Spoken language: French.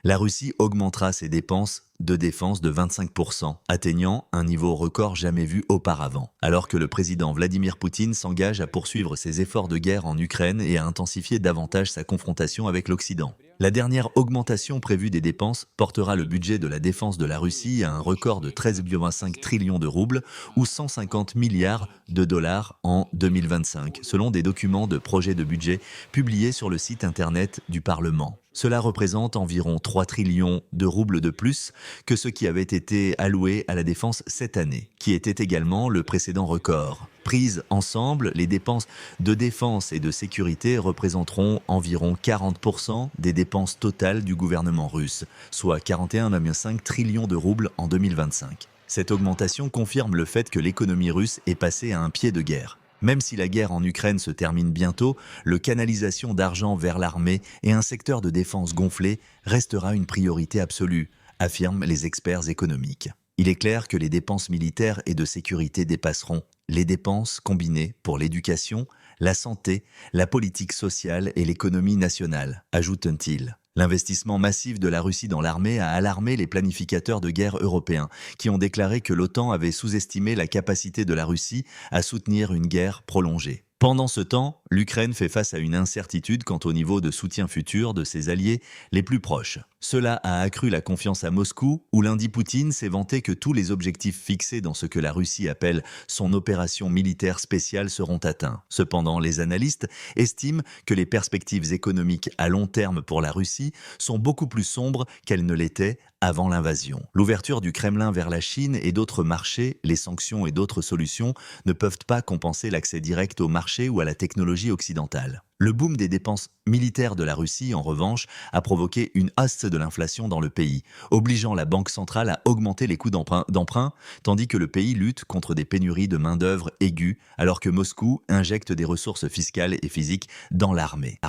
La Russie augmentera ses dépenses de défense de 25%, atteignant un niveau record jamais vu auparavant, alors que le président Vladimir Poutine s'engage à poursuivre ses efforts de guerre en Ukraine et à intensifier davantage sa confrontation avec l'Occident. La dernière augmentation prévue des dépenses portera le budget de la défense de la Russie à un record de 13,5 trillions de roubles ou 150 milliards de dollars en 2025, selon des documents de projet de budget publiés sur le site internet du Parlement. Cela représente environ 3 trillions de roubles de plus que ce qui avait été alloué à la défense cette année, qui était également le précédent record. Prises ensemble, les dépenses de défense et de sécurité représenteront environ 40% des dépenses totales du gouvernement russe, soit 41,5 trillions de roubles en 2025. Cette augmentation confirme le fait que l'économie russe est passée à un pied de guerre. Même si la guerre en Ukraine se termine bientôt, le canalisation d'argent vers l'armée et un secteur de défense gonflé restera une priorité absolue, affirment les experts économiques. Il est clair que les dépenses militaires et de sécurité dépasseront les dépenses combinées pour l'éducation, la santé, la politique sociale et l'économie nationale, ajoute-t-il. L'investissement massif de la Russie dans l'armée a alarmé les planificateurs de guerre européens, qui ont déclaré que l'OTAN avait sous-estimé la capacité de la Russie à soutenir une guerre prolongée. Pendant ce temps, l'Ukraine fait face à une incertitude quant au niveau de soutien futur de ses alliés les plus proches. Cela a accru la confiance à Moscou, où lundi Poutine s'est vanté que tous les objectifs fixés dans ce que la Russie appelle son opération militaire spéciale seront atteints. Cependant, les analystes estiment que les perspectives économiques à long terme pour la Russie sont beaucoup plus sombres qu'elles ne l'étaient avant l'invasion. L'ouverture du Kremlin vers la Chine et d'autres marchés, les sanctions et d'autres solutions ne peuvent pas compenser l'accès direct au marché ou à la technologie occidentale. Le boom des dépenses militaires de la Russie, en revanche, a provoqué une hausse de l'inflation dans le pays, obligeant la Banque centrale à augmenter les coûts d'emprunt, tandis que le pays lutte contre des pénuries de main-d'œuvre aiguës, alors que Moscou injecte des ressources fiscales et physiques dans l'armée.